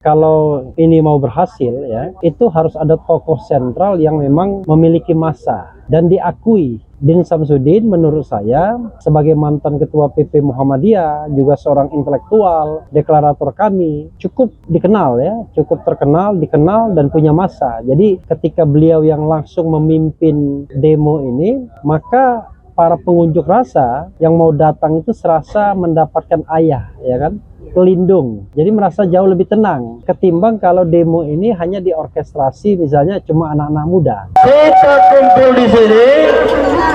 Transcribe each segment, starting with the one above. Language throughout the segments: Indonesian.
Kalau ini mau berhasil ya, itu harus ada tokoh sentral yang memang memiliki massa dan diakui. Din Samsudin menurut saya sebagai mantan ketua PP Muhammadiyah, juga seorang intelektual, deklarator kami, cukup dikenal ya, cukup terkenal, dikenal dan punya massa. Jadi ketika beliau yang langsung memimpin demo ini, maka para pengunjuk rasa yang mau datang itu serasa mendapatkan ayah, ya kan, pelindung. Jadi merasa jauh lebih tenang ketimbang kalau demo ini hanya diorkestrasi misalnya cuma anak-anak muda. Kita kumpul di sini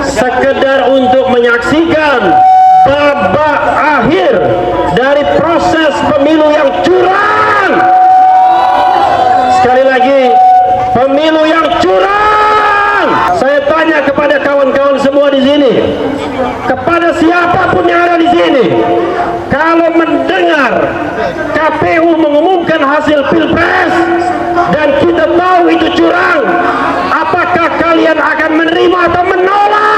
sekedar untuk menyaksikan babak akhir dari proses pemilu yang curang. Sekali lagi, pemilu yang curang. Saya tanya kepada kawan-kawan semua di sini, kepada siapapun yang ada di sini, kalau mendengar KPU mengumumkan hasil Pilpres dan kita tahu itu curang, apakah kalian akan menerima atau menolak?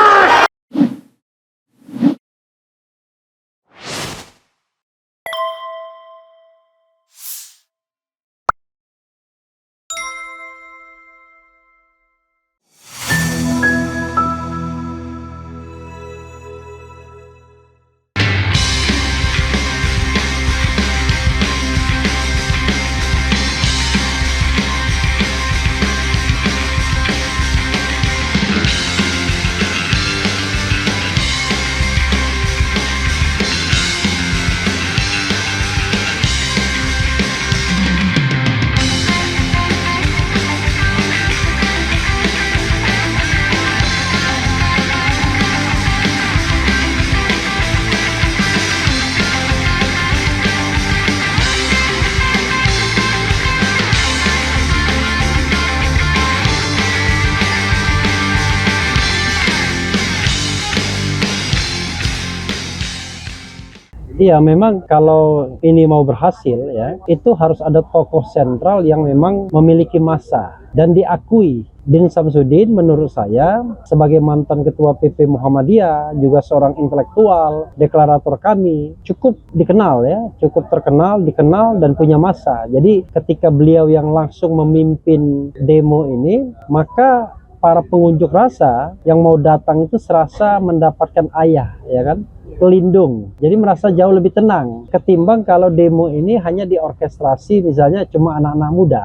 Iya, memang kalau ini mau berhasil ya, itu harus ada tokoh sentral yang memang memiliki massa dan diakui. Din Samsudin menurut saya sebagai mantan ketua PP Muhammadiyah, juga seorang intelektual, deklarator kami, cukup dikenal ya, cukup terkenal, dikenal dan punya massa. Jadi ketika beliau yang langsung memimpin demo ini, maka para pengunjuk rasa yang mau datang itu serasa mendapatkan ayah, ya kan, pelindung. Jadi merasa jauh lebih tenang ketimbang kalau demo ini hanya diorkestrasi misalnya cuma anak-anak muda.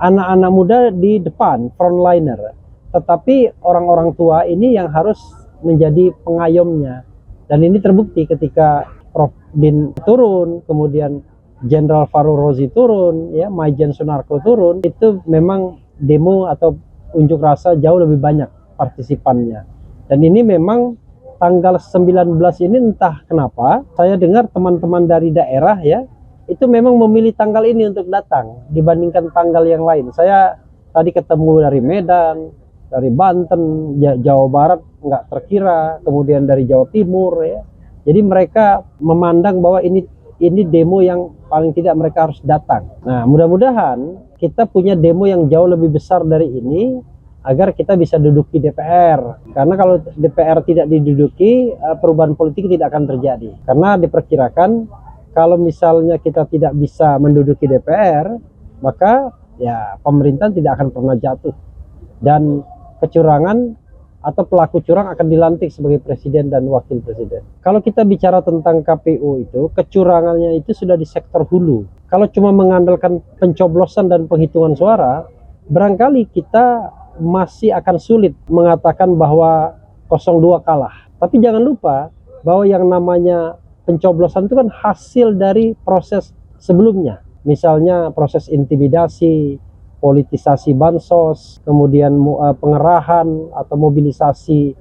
Anak-anak muda di depan, frontliner. Tetapi orang-orang tua ini yang harus menjadi pengayomnya. Dan ini terbukti ketika Prof. Din turun, kemudian Jenderal Farul Rozi turun, ya, Maijen Sunarko turun, itu memang demo atau unjuk rasa jauh lebih banyak partisipannya. Dan ini memang tanggal 19 ini entah kenapa saya dengar teman-teman dari daerah ya itu memang memilih tanggal ini untuk datang dibandingkan tanggal yang lain. Saya tadi ketemu dari Medan, dari Banten, Jawa Barat nggak terkira, kemudian dari Jawa Timur ya. Jadi mereka memandang bahwa ini demo yang paling tidak mereka harus datang. Nah, mudah-mudahan kita punya demo yang jauh lebih besar dari ini agar kita bisa duduki DPR. Karena kalau DPR tidak diduduki, perubahan politik tidak akan terjadi. Karena diperkirakan kalau misalnya kita tidak bisa menduduki DPR, maka ya pemerintahan tidak akan pernah jatuh. Dan kecurangan atau pelaku curang akan dilantik sebagai presiden dan wakil presiden. Kalau kita bicara tentang KPU itu, kecurangannya itu sudah di sektor hulu. Kalau cuma mengandalkan pencoblosan dan penghitungan suara, barangkali kita masih akan sulit mengatakan bahwa 02 kalah. Tapi jangan lupa bahwa yang namanya pencoblosan itu kan hasil dari proses sebelumnya. Misalnya proses intimidasi, politisasi bansos, kemudian pengerahan atau mobilisasi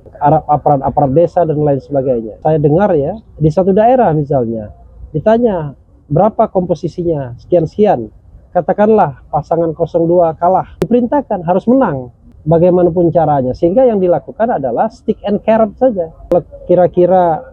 aparat desa dan lain sebagainya. Saya dengar ya, di satu daerah misalnya, ditanya berapa komposisinya, sekian-sekian. Katakanlah pasangan 02 kalah, diperintahkan harus menang bagaimanapun caranya, sehingga yang dilakukan adalah stick and carrot saja. Kalau kira-kira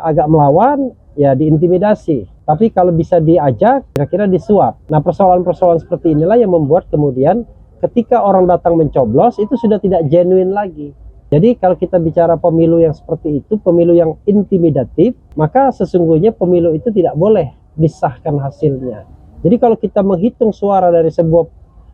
agak melawan, ya diintimidasi. Tapi kalau bisa diajak, kira-kira disuap. Nah, persoalan-persoalan seperti inilah yang membuat kemudian ketika orang datang mencoblos, itu sudah tidak genuine lagi. Jadi kalau kita bicara pemilu yang seperti itu, pemilu yang intimidatif, maka sesungguhnya pemilu itu tidak boleh disahkan hasilnya. Jadi kalau kita menghitung suara dari sebuah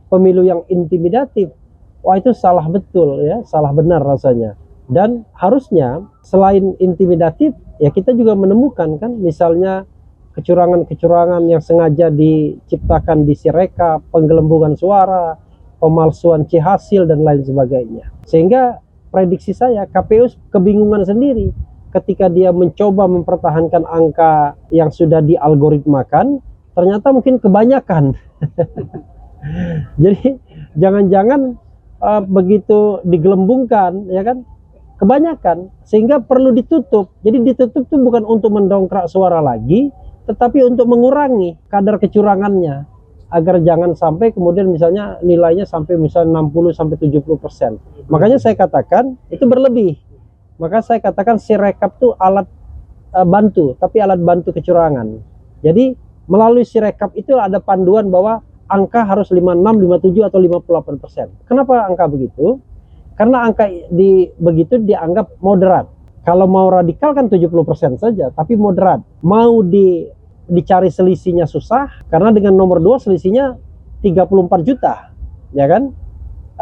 pemilu yang intimidatif, wah itu salah betul ya, salah benar rasanya. Dan harusnya selain intimidatif, ya kita juga menemukan kan, misalnya kecurangan-kecurangan yang sengaja diciptakan di Sirekap, penggelembungan suara, pemalsuan C-hasil dan lain sebagainya. Sehingga prediksi saya KPU kebingungan sendiri ketika dia mencoba mempertahankan angka yang sudah dialgoritmakan, ternyata mungkin kebanyakan. Jadi jangan-jangan begitu digelembungkan ya kan, kebanyakan, sehingga perlu ditutup. Jadi ditutup itu bukan untuk mendongkrak suara lagi, tetapi untuk mengurangi kadar kecurangannya, agar jangan sampai kemudian misalnya nilainya sampai misalnya 60-70%. Makanya saya katakan itu berlebih. Maka saya katakan Sirekap itu alat bantu, tapi alat bantu kecurangan. Jadi melalui Sirekap itu ada panduan bahwa angka harus 56, 57 atau 58%. Kenapa angka begitu? Karena angka begitu dianggap moderat. Kalau mau radikal kan 70% saja, tapi moderat. Mau dicari selisihnya susah, karena dengan nomor 2 selisihnya 34 juta, ya kan?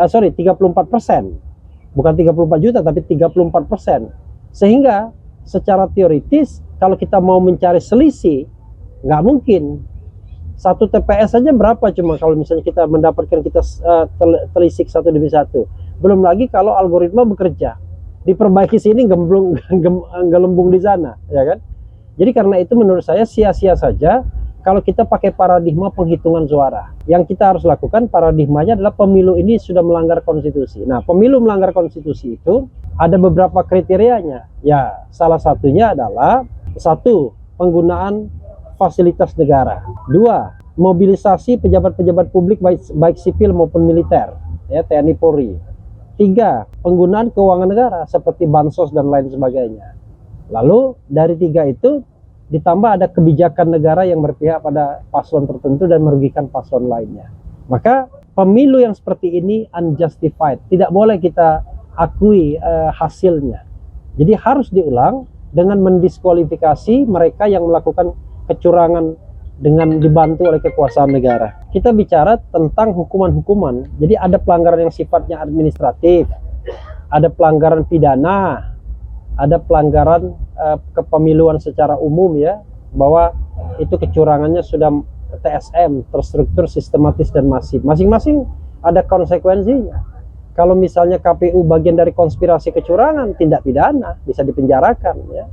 34%. Bukan 34 juta, tapi 34%. Sehingga secara teoritis, kalau kita mau mencari selisih, nggak mungkin. Satu TPS saja berapa cuma kalau misalnya kita mendapatkan kita telisik 1 demi 1. Belum lagi kalau algoritma bekerja, diperbaiki sini gelembung di sana, ya kan? Jadi karena itu menurut saya sia-sia saja kalau kita pakai paradigma penghitungan suara. Yang kita harus lakukan paradigmanya adalah pemilu ini sudah melanggar konstitusi. Nah, pemilu melanggar konstitusi itu ada beberapa kriterianya. Ya, salah satunya adalah 1, penggunaan fasilitas negara. 2, mobilisasi pejabat-pejabat publik baik sipil maupun militer, ya, TNI Polri. 3, penggunaan keuangan negara seperti bansos dan lain sebagainya. Lalu dari 3 itu ditambah ada kebijakan negara yang berpihak pada paslon tertentu dan merugikan paslon lainnya. Maka pemilu yang seperti ini unjustified, tidak boleh kita akui hasilnya. Jadi harus diulang dengan mendiskualifikasi mereka yang melakukan kecurangan dengan dibantu oleh kekuasaan negara. Kita bicara tentang hukuman-hukuman. Jadi ada pelanggaran yang sifatnya administratif, ada pelanggaran pidana, ada pelanggaran kepemiluan secara umum, ya, bahwa itu kecurangannya sudah TSM, terstruktur, sistematis dan masif. Masing-masing ada konsekuensinya. Kalau misalnya KPU bagian dari konspirasi kecurangan, tindak pidana, bisa dipenjarakan, ya.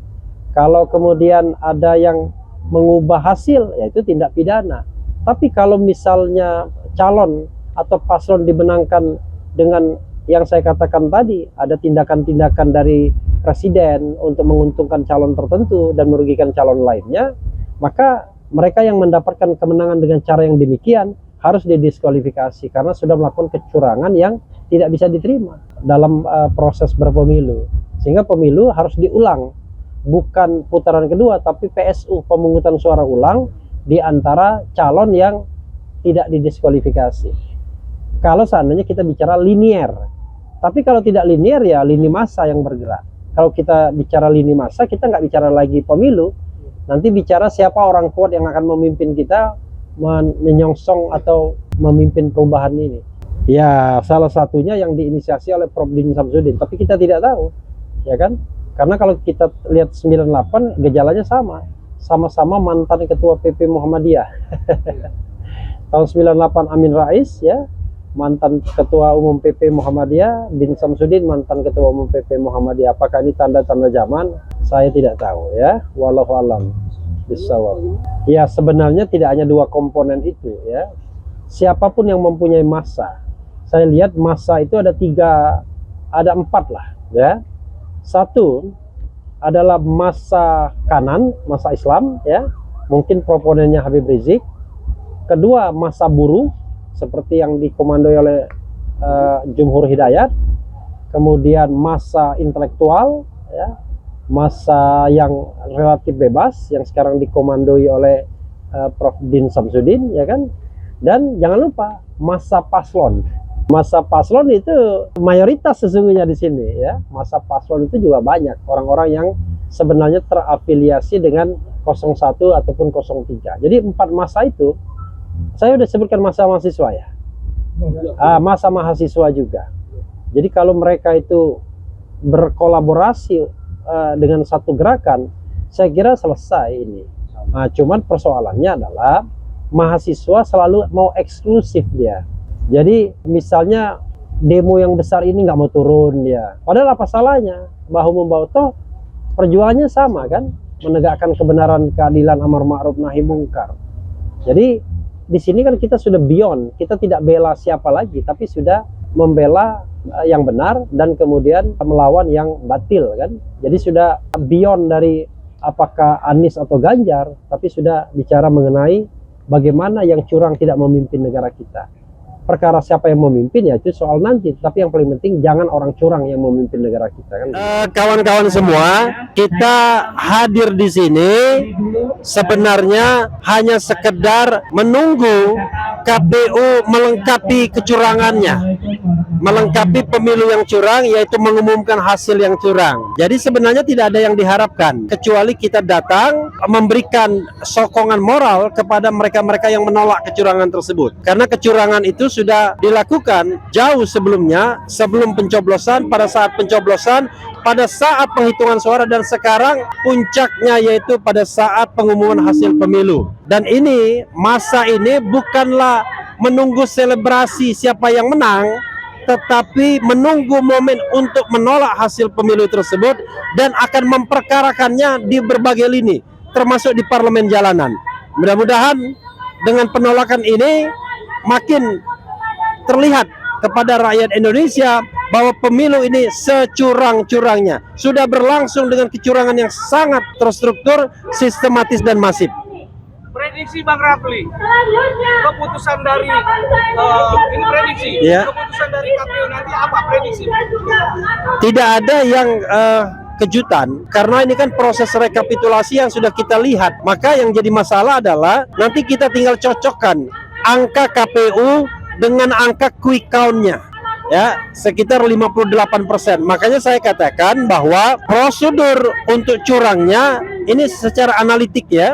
Kalau kemudian ada yang mengubah hasil, ya itu tindak pidana. Tapi kalau misalnya calon atau paslon dimenangkan dengan yang saya katakan tadi, ada tindakan-tindakan dari presiden untuk menguntungkan calon tertentu dan merugikan calon lainnya, maka mereka yang mendapatkan kemenangan dengan cara yang demikian harus didiskualifikasi karena sudah melakukan kecurangan yang tidak bisa diterima dalam proses berpemilu. Sehingga pemilu harus diulang, bukan putaran kedua, tapi PSU, pemungutan suara ulang di antara calon yang tidak didiskualifikasi. Kalau seandainya kita bicara linier, tapi kalau tidak linier ya lini massa yang bergerak. Kalau kita bicara lini massa, kita nggak bicara lagi pemilu, nanti bicara siapa orang kuat yang akan memimpin kita menyongsong atau memimpin perubahan ini. Ya salah satunya yang diinisiasi oleh Prof. Din Samsudin, tapi kita tidak tahu, ya kan? Karena kalau kita lihat 98 gejalanya sama-sama mantan ketua PP Muhammadiyah. Tahun 98 Amin Rais, ya, mantan ketua umum PP Muhammadiyah, Din Samsudin mantan ketua umum PP Muhammadiyah. Apakah ini tanda-tanda zaman? Saya tidak tahu, ya. Wallahu alam bisawab. Ya sebenarnya tidak hanya 2 komponen itu, ya. Siapapun yang mempunyai massa, saya lihat massa itu ada 4 lah, ya. 1 adalah massa kanan, massa Islam, ya, mungkin proponennya Habib Rizik. Kedua, massa buruh seperti yang dikomandoi oleh Jumhur Hidayat. Kemudian massa intelektual, ya, massa yang relatif bebas yang sekarang dikomandoi oleh Prof. Din Samsudin, ya kan. Dan jangan lupa massa paslon. Massa paslon itu mayoritas sesungguhnya di sini, ya. Massa paslon itu juga banyak orang-orang yang sebenarnya terafiliasi dengan 01 ataupun 03. Jadi 4 massa itu Saya udah sebutkan masa mahasiswa ya. Masa mahasiswa juga. Jadi kalau mereka itu berkolaborasi dengan satu gerakan, saya kira selesai ini. Cuman persoalannya adalah mahasiswa selalu mau eksklusif dia. Jadi misalnya demo yang besar ini nggak mau turun dia. Padahal apa salahnya? Bahu membahu, toh perjuangannya sama kan? Menegakkan kebenaran, keadilan, amar ma'ruf nahi mungkar. Jadi di sini kan kita sudah beyond, kita tidak bela siapa lagi, tapi sudah membela yang benar dan kemudian melawan yang batil kan. Jadi sudah beyond dari apakah Anies atau Ganjar, tapi sudah bicara mengenai bagaimana yang curang tidak memimpin negara kita. Perkara siapa yang memimpin ya itu soal nanti, tapi yang paling penting jangan orang curang yang memimpin negara kita kan. Kawan-kawan semua, kita hadir di sini sebenarnya hanya sekedar menunggu KPU melengkapi kecurangannya, melengkapi pemilu yang curang, yaitu mengumumkan hasil yang curang. Jadi sebenarnya tidak ada yang diharapkan kecuali kita datang memberikan sokongan moral kepada mereka-mereka yang menolak kecurangan tersebut, karena kecurangan itu sudah dilakukan jauh sebelumnya, sebelum pencoblosan, pada saat pencoblosan, pada saat penghitungan suara, dan sekarang puncaknya yaitu pada saat pengumuman hasil pemilu. Dan ini, masa ini bukanlah menunggu selebrasi siapa yang menang, tetapi menunggu momen untuk menolak hasil pemilu tersebut dan akan memperkarakannya di berbagai lini, termasuk di parlemen jalanan. Mudah-mudahan dengan penolakan ini makin terlihat kepada rakyat Indonesia bahwa pemilu ini securang-curangnya sudah berlangsung dengan kecurangan yang sangat terstruktur, sistematis dan masif. Prediksi Bang Rafli, keputusan dari ini prediksi, keputusan dari KPU nanti apa prediksi? Tidak ada yang kejutan, karena ini kan proses rekapitulasi yang sudah kita lihat. Maka yang jadi masalah adalah nanti kita tinggal cocokkan angka KPU dengan angka quick count-nya, ya, sekitar 58%. Makanya saya katakan bahwa prosedur untuk curangnya ini secara analitik ya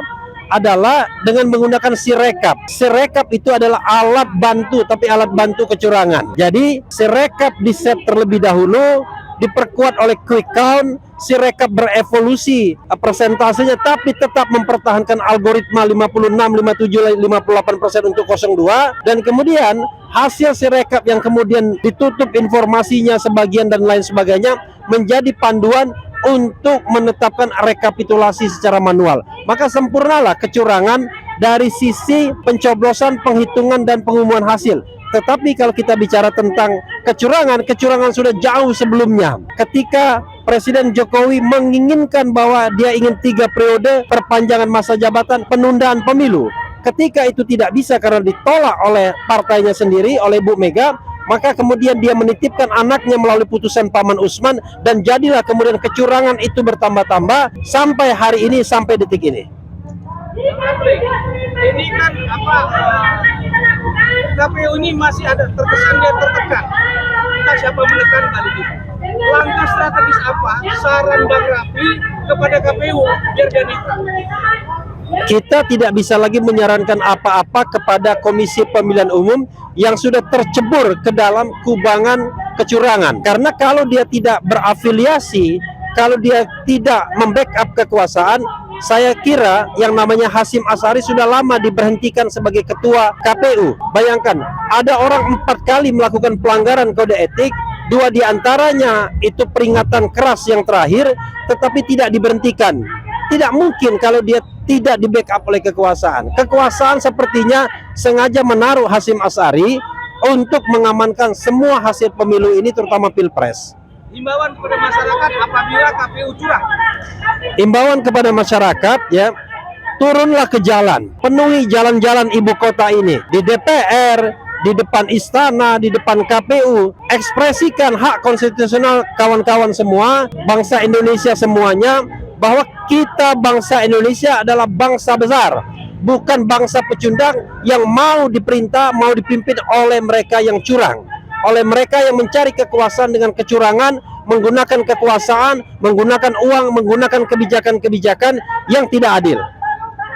adalah dengan menggunakan Sirekap. Sirekap itu adalah alat bantu, tapi alat bantu kecurangan. Jadi Sirekap di set terlebih dahulu, diperkuat oleh quick count. Sirekap berevolusi persentasenya, tapi tetap mempertahankan algoritma 56, 57, 58% untuk 02, dan kemudian hasil Sirekap yang kemudian ditutup informasinya sebagian dan lain sebagainya menjadi panduan untuk menetapkan rekapitulasi secara manual. Maka sempurnalah kecurangan dari sisi pencoblosan, penghitungan dan pengumuman hasil. Tetapi kalau kita bicara tentang kecurangan, kecurangan sudah jauh sebelumnya. Ketika Presiden Jokowi menginginkan bahwa dia ingin 3 periode, perpanjangan masa jabatan, penundaan pemilu. Ketika itu tidak bisa karena ditolak oleh partainya sendiri, oleh Bu Mega, maka kemudian dia menitipkan anaknya melalui putusan Paman Usman, dan jadilah kemudian kecurangan itu bertambah-tambah sampai hari ini, sampai detik ini. Ini kan KPU ini masih ada terkesan dia tertekan. Entah siapa menekan kali ini. Langkah strategis apa saran Bang Rafli kepada KPU biar dia netral? Kita tidak bisa lagi menyarankan apa-apa kepada Komisi Pemilihan Umum yang sudah tercebur ke dalam kubangan kecurangan. Karena kalau dia tidak berafiliasi, kalau dia tidak membackup kekuasaan, saya kira yang namanya Hasyim Asy'ari sudah lama diberhentikan sebagai ketua KPU. Bayangkan, ada orang 4 kali melakukan pelanggaran kode etik, 2 diantaranya itu peringatan keras yang terakhir, tetapi tidak diberhentikan. Tidak mungkin kalau dia tidak di backup oleh kekuasaan. Kekuasaan sepertinya sengaja menaruh Hasyim Asy'ari untuk mengamankan semua hasil pemilu ini, terutama Pilpres. Himbauan kepada masyarakat apabila KPU curang. Himbauan kepada masyarakat ya, turunlah ke jalan, penuhi jalan-jalan ibu kota ini, di DPR, di depan istana, di depan KPU, ekspresikan hak konstitusional kawan-kawan semua, bangsa Indonesia semuanya, bahwa kita bangsa Indonesia adalah bangsa besar, bukan bangsa pecundang yang mau diperintah, mau dipimpin oleh mereka yang curang, oleh mereka yang mencari kekuasaan dengan kecurangan, menggunakan kekuasaan, menggunakan uang, menggunakan kebijakan-kebijakan yang tidak adil.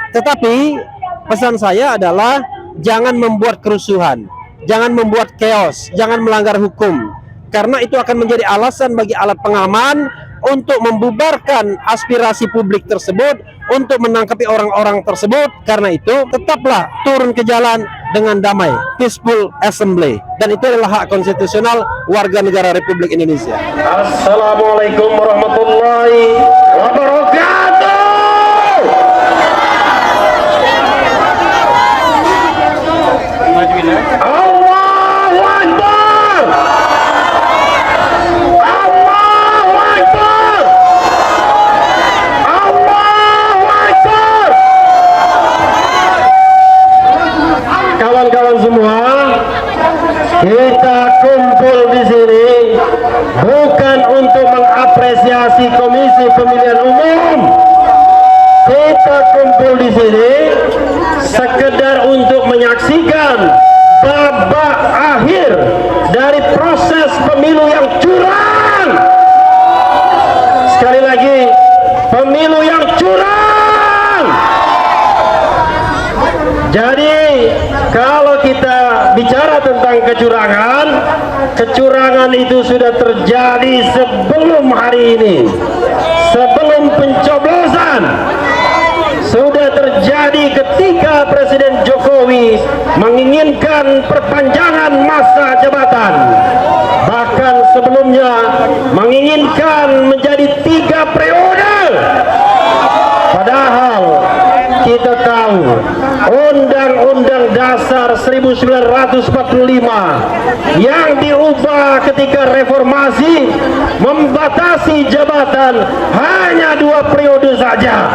Tetapi pesan saya adalah jangan membuat kerusuhan, jangan membuat chaos, jangan melanggar hukum. Karena itu akan menjadi alasan bagi alat pengaman untuk membubarkan aspirasi publik tersebut, untuk menangkapi orang-orang tersebut. Karena itu, tetaplah turun ke jalan dengan damai, peaceful assembly. Dan itu adalah hak konstitusional warga negara Republik Indonesia. Assalamualaikum warahmatullahi wabarakatuh. Allahu Akbar. Allahu Akbar. Allahu Akbar. Kawan-kawan semua, kita kumpul di sini bukan untuk mengapresiasi Komisi Pemilihan Umum. Kita kumpul di sini sekedar untuk menyaksikan babak akhir dari proses pemilu yang curang. Sekali lagi, pemilu yang curang. Jadi kalau kita bicara tentang kecurangan, kecurangan itu sudah terjadi sebelum hari ini, sebelum pencoblosan. Sudah terjadi ketika Presiden Jokowi menginginkan perpanjangan masa jabatan, bahkan sebelumnya menginginkan menjadi 3 periode. Padahal kita tahu Undang-Undang Dasar 1945 yang diubah ketika reformasi membatasi jabatan hanya 2 periode saja.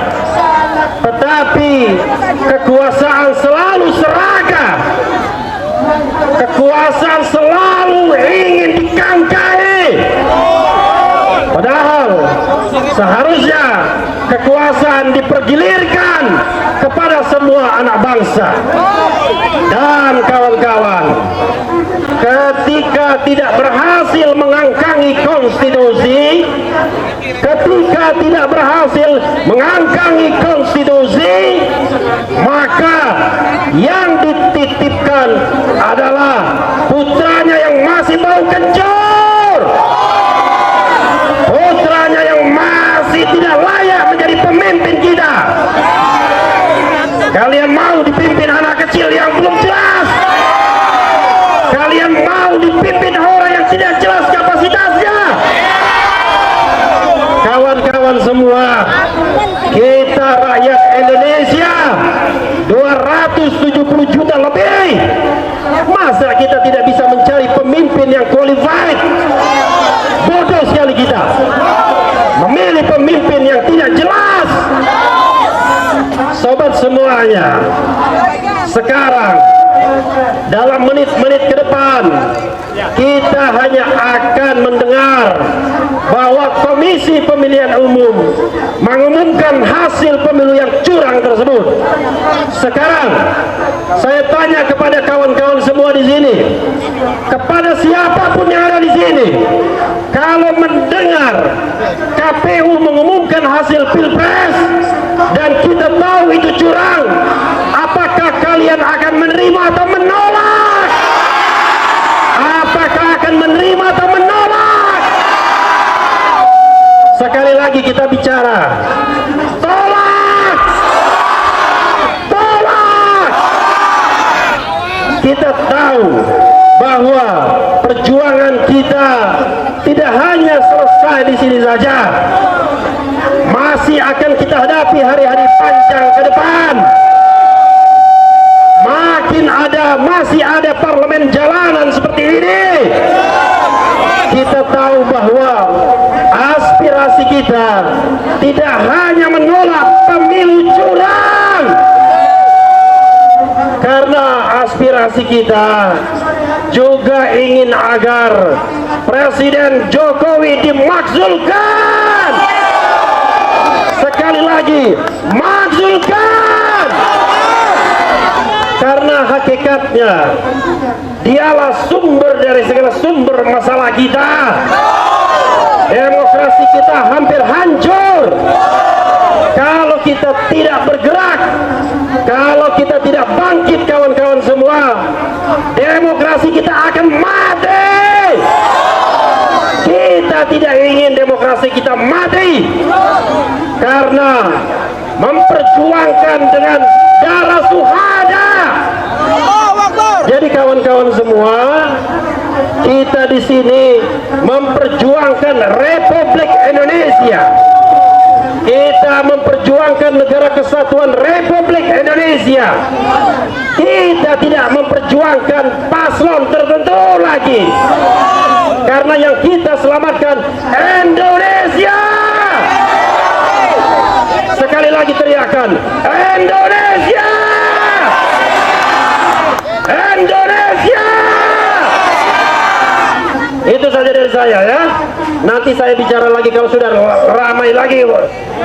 Tetapi kekuasaan selalu seragam, kekuasaan selalu ingin dikangkai. Padahal seharusnya kekuasaan dipergilirkan kepada semua anak bangsa. Dan kawan-kawan, ketika tidak berhasil mengangkangi konstitusi, ketika tidak berhasil mengangkangi konstitusi, maka yang dititipkan adalah putranya yang masih bau kencur, putranya yang masih tidak layak menjadi pemimpin kita. Kalian mau dipimpin anak kecil yang belum jelas? Kalian mau dipimpin orang yang tidak jelas kapasitasnya? Kawan-kawan semua, kita rakyat Indonesia 270 juta lebih. Masa kita tidak bisa mencari pemimpin yang qualified? Bodoh sekali kita memilih pemimpin yang tidak jelas. Sobat semuanya, sekarang dalam menit-menit ke depan kita hanya akan mendengar bahwa Komisi Pemilihan Umum mengumumkan hasil pemilu yang curang tersebut. Sekarang saya tanya kepada kawan-kawan semua di sini, kepada siapapun yang ada di sini, kalau mendengar KPU mengumumkan hasil Pilpres dan kita tahu itu curang, apakah kalian akan menerima atau menolak? Apakah akan menerima atau menolak? Sekali lagi kita bicara, tolak, tolak. Kita tahu bahwa perjuangan kita tidak hanya selesai di sini saja, masih akan kita hadapi hari-hari panjang ke depan. Masih ada parlemen jalanan seperti ini. Kita tahu bahwa aspirasi kita tidak hanya menolak pemilu curang, karena aspirasi kita juga ingin agar Presiden Jokowi dimakzulkan. Sekali lagi, makzulkan. Karena hakikatnya dialah sumber dari segala sumber masalah kita. Demokrasi kita hampir hancur kalau kita tidak bergerak, kalau kita tidak bangkit, kawan-kawan semua. demokrasi kita akan mati. Kita tidak ingin demokrasi kita mati, karena memperjuangkan dengan darah suhada. Jadi kawan-kawan semua, kita di sini memperjuangkan Republik Indonesia. Kita memperjuangkan negara kesatuan Republik Indonesia. Kita tidak memperjuangkan paslon tertentu lagi, karena yang kita selamatkan Indonesia. Sekali lagi teriakan, Indonesia! Indonesia! Itu saja dari saya ya. Nanti saya bicara lagi kalau sudah ramai lagi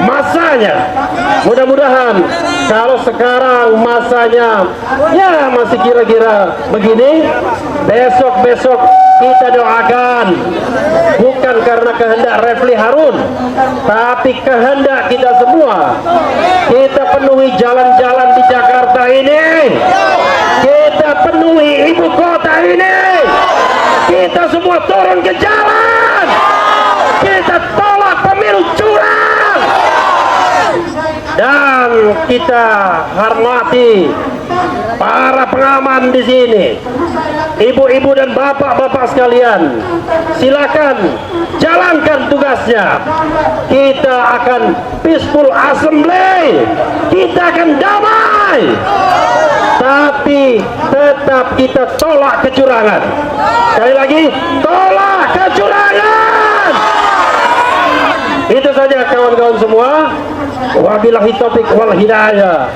masanya. Mudah-mudahan kalau sekarang masanya ya masih kira-kira begini, besok-besok kita doakan, bukan karena kehendak Refli Harun, tapi kehendak kita semua. Kita penuhi jalan-jalan di Jakarta ini, kita penuhi ibu kota ini, kita semua turun ke jalan, kita tolak pemilu curang, dan kita hormati para pengaman di sini, ibu-ibu dan bapak-bapak sekalian. Silakan jalankan tugasnya. Kita akan peaceful assembly, kita akan damai, tapi tetap kita tolak kecurangan. Sekali lagi, tolak kecurangan. Itu saja kawan-kawan semua. Wabillahi taufiq wal hidayah.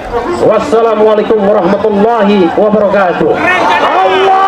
Wassalamualaikum warahmatullahi wabarakatuh. Allah